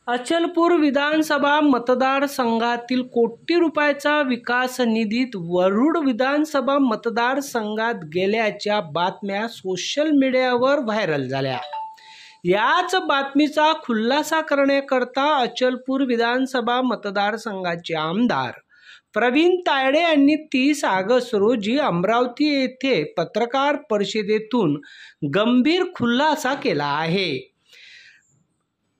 अचलपूर विधानसभा मतदारसंघातील कोटी रुपयाचा विकास निधीत वरुड विधानसभा मतदारसंघात गेल्याच्या बातम्या सोशल मीडियावर व्हायरल झाल्या। याच बातमीचा खुलासा करण्याकरता अचलपूर विधानसभा मतदारसंघाचे आमदार प्रवीण तायडे यांनी 30 ऑगस्ट रोजी अमरावती येथे पत्रकार परिषदेतून गंभीर खुलासा केला आहे।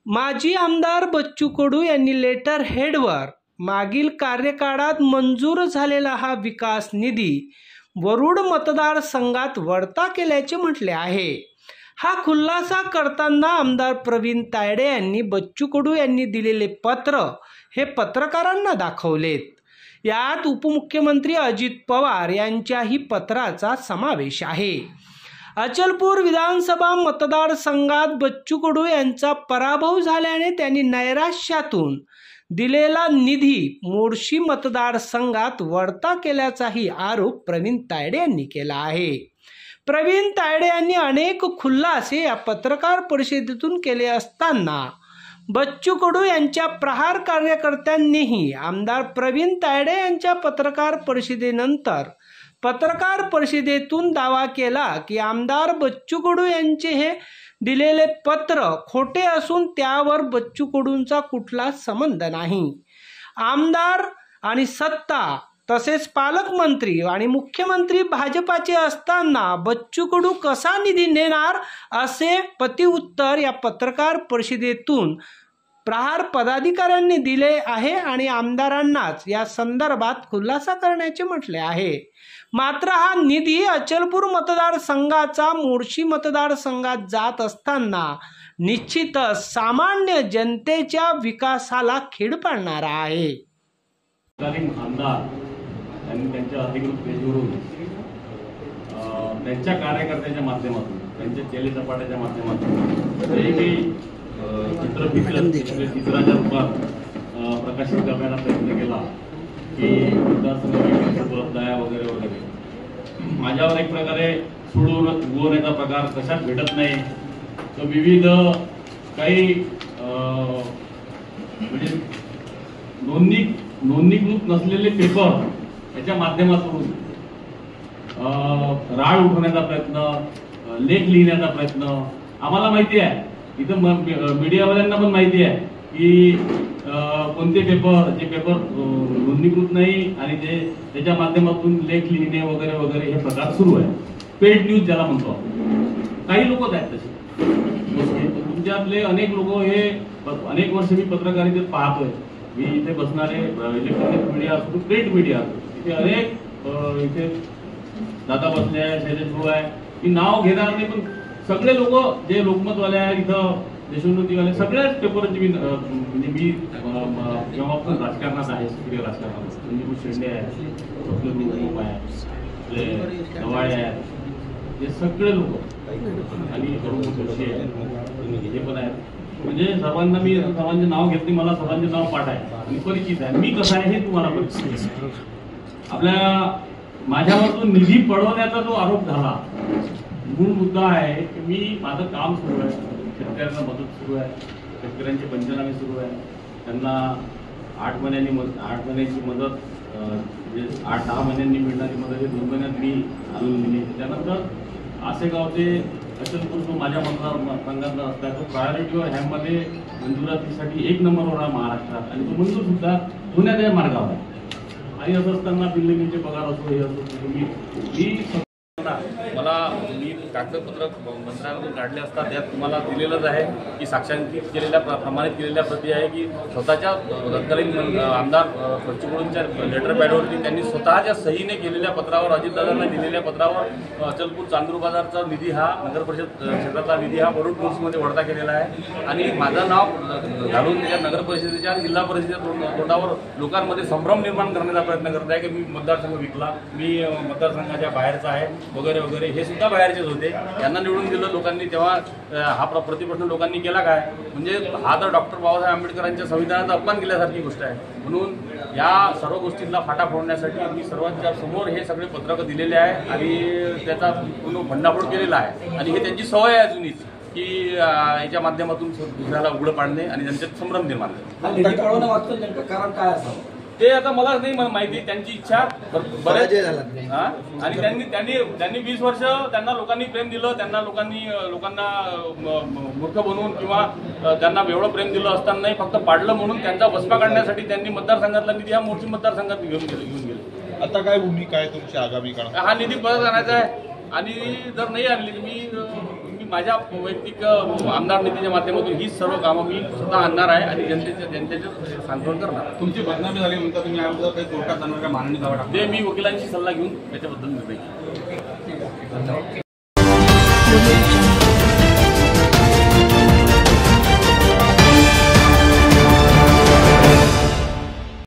माजी आमदार बच्चू कडू यांनी लेटर हेडवर मागील कार्यकाळात मंजूर झालेला हा विकास निधी वरुड मतदारसंघात वळता केल्याचे म्हटले आहे। हा खुलासा करताना आमदार प्रवीण तायडे यांनी बच्चू कडू यांनी दिलेले पत्र हे पत्रकारांना दाखवलेत। यात उपमुख्यमंत्री अजित पवार यांच्याही पत्राचा समावेश आहे। अचलपूर विधानसभा मतदारसंघात बच्चू कडू यांचा पराभव झाल्याने त्यांनी नैराश्यातून दिलेला निधी मोर्शी मतदारसंघात वळता केल्याचाही आरोप प्रवीण तायडे यांनी केला आहे। प्रवीण तायडे यांनी अनेक खुलासे या पत्रकार परिषदेतून केले असताना बच्चू कडू यांच्या प्रहार कार्यकर्त्यांनीही आमदार प्रवीण तायडे यांच्या पत्रकार परिषदेनंतर पत्रकार परिषदेतून दावा केला की आमदार बच्चू कडू यांचे हे दिलेले पत्र खोटे असून त्यावर बच्चू कडूंचा कुठलाच संबंध नाही। आमदार आणि सत्ता तसेच पालकमंत्री आणि मुख्यमंत्री भाजपाचे असताना बच्चू कडू कसा निधी नेणार असे प्रतिउत्तर या पत्रकार परिषदेतून प्रहार पदाधिकाऱ्यांनी दिले आहे आणि आमदारांनाच या संदर्भात खुलासा करण्याचे म्हटले आहे। मात्र हा निधी अचलपूर मतदारसंघाचा मोर्शी मतदारसंघात जात असताना निश्चितच सामान्य जनतेच्या विकासाला खीळ पाडणारा आहे। त्यांनी त्यांच्या अधिकृत पेजवरून त्यांच्या कार्यकर्त्यांच्या माध्यमातून त्यांच्या चेलेचपाट्याच्या माध्यमातून चित्राच्या रूपात प्रकाशित करण्याचा प्रयत्न केला की मतदारसंघात उपलब्ध आहे वगैरे वगैरे। माझ्यावर एक प्रकारे सोडून उगवण्याचा प्रकार कशात भेटत नाही। तर विविध काही म्हणजे नोंदणीकृत नसलेले पेपर याच्या माध्यमातून राळ उठवण्याचा प्रयत्न, लेख लिहिण्याचा प्रयत्न आम्हाला माहिती आहे। इथं मीडियावाल्यांना पण माहिती आहे की कोणते पेपर नोंदणीकृत नाही आणि जे त्याच्या माध्यमातून लेख लिहिणे वगैरे वगैरे हे प्रकार सुरू आहे। पेड न्यूज ज्याला म्हणतो काही लोकच आहेत तसे। तुमच्यातले अनेक लोक हे अनेक वर्ष मी पत्रकारितेत पाहतोय। मी इथे बसणारे इलेक्ट्रॉनिक मीडिया असतो, प्रिंट मीडिया असतो, इथे अनेक इथे दादा बसले आहे, शैलेश भाऊ आहे, की नाव घेणार नाही पण सगळे लोक जे लोकमतवाले आहेत इथं देशोन्नतीवाले सगळ्याच पेपरची मी म्हणजे मी जेव्हापासून राजकारणात आहे सक्रिय राजकारणात संजीव शेंडे आहे, स्वप्नील आहे, नवाळे आहेत, हे सगळे लोक आणि जोशी आहे हे पण आहेत। म्हणजे सर्वांना मी सर्वांचे नाव घेतले, मला सर्वांचे नाव पाठ आहे आणि परिचित आहे। मी कसं आहे हे तुम्हाला परिचित आहे। आपल्या माझ्यावर जो निधी पळवण्याचा जो आरोप झाला मूळ मुद्दा आहे की मी माझं काम सुरू आहे, शेतकऱ्यांना मदत सुरू आहे, शेतकऱ्यांचे पंचनामे सुरू आहे, त्यांना 8 महिन्यांची मदत म्हणजे 8-10 महिन्यांनी मिळणारी मदत हे 2 महिन्यात मी आणून दिली। त्यानंतर आसेगाव ते अचलपूर जो माझ्या मतदारसंघातला असता तो प्रायोरिटी ह्यामध्ये मंजुरातीसाठी 1 नंबरवर आहे महाराष्ट्रात आणि तो मंजूर सुद्धा होण्याच्या मार्गावर आहे। आणि असं असताना बिल्डिंगचे पगार असो हे असो मी कागदपत्र मंत्रालयातून काढले असता त्यात तुम्हाला दिलेलंच आहे की साक्षांकित केलेल्या प्रमाणित केलेल्या प्रती आहे की स्वतःच्या तत्कालीन आमदार बच्चू कडूंच्या लेटर पॅडवरती त्यांनी स्वतःच्या सहीने केलेल्या पत्रावर अजितदादांना दिलेल्या पत्रावर अचलपूर चांदूर बाजारचा निधी हा नगर परिषद क्षेत्रातला निधी हा वरुड मोर्शीमध्ये वळता केलेला आहे आणि माझं नाव घालून त्या नगर परिषदेच्या आणि जिल्हा परिषदेच्या तोंडावर लोकांमध्ये संभ्रम निर्माण करण्याचा प्रयत्न करत आहे की मी मतदारसंघ विकला, मी मतदारसंघाच्या बाहेरचा आहे वगैरे वगैरे। हे सुद्धा बाहेरचेच होते, यांना निवडून दिलं लोकांनी तेव्हा हा प्रतिप्रश्न लोकांनी केला काय? म्हणजे हा तर डॉक्टर बाबासाहेब आंबेडकरांच्या संविधानाचा अपमान केल्यासारखी गोष्ट आहे। म्हणून या सर्व गोष्टींना फाटा फोडण्यासाठी मी सर्वांच्या समोर हे सगळे पत्रक दिलेले आहे आणि त्याचा पूर्ण भंडाफोड केलेला आहे आणि हे त्यांची सवय आहे अजूनही। की याच्या माध्यमातून दुसऱ्याला उघडं पाडणे आणि त्यांच्यात संभ्रम निर्माण झाले. निधी कळवण्यामागचं नेमकं कारण काय असावं ते आता मला नाही माहिती, त्यांची इच्छा बरेच आणि त्यांनी 20 वर्ष त्यांना लोकांनी प्रेम दिलं, त्यांना लोकांना मूर्ख बनवून किंवा त्यांना एवढं प्रेम दिलं असतानाही फक्त पाडलं म्हणून त्यांचा वचपा काढण्यासाठी त्यांनी मतदारसंघातला निधी हा मोर्शी मतदारसंघात घेऊन गेले. आता काय भूमिका आहे तुमची आगामी काळात? हा निधी परत आणायचा आहे आणि जर नाही आणली तर मी माझ्या वैयक्तिक आमदार निधीच्या माध्यमातून हीच सर्व कामं मी स्वतः आणणार आहे आणि जनतेचं सांत्वन करणार. तुमची बदनामी झाली म्हणता तुम्ही याबद्दल काही कोर्टात जाणार का? माननी दावा ते मी वकिलांशी सल्ला घेऊन याच्याबद्दल निर्णय घेईन.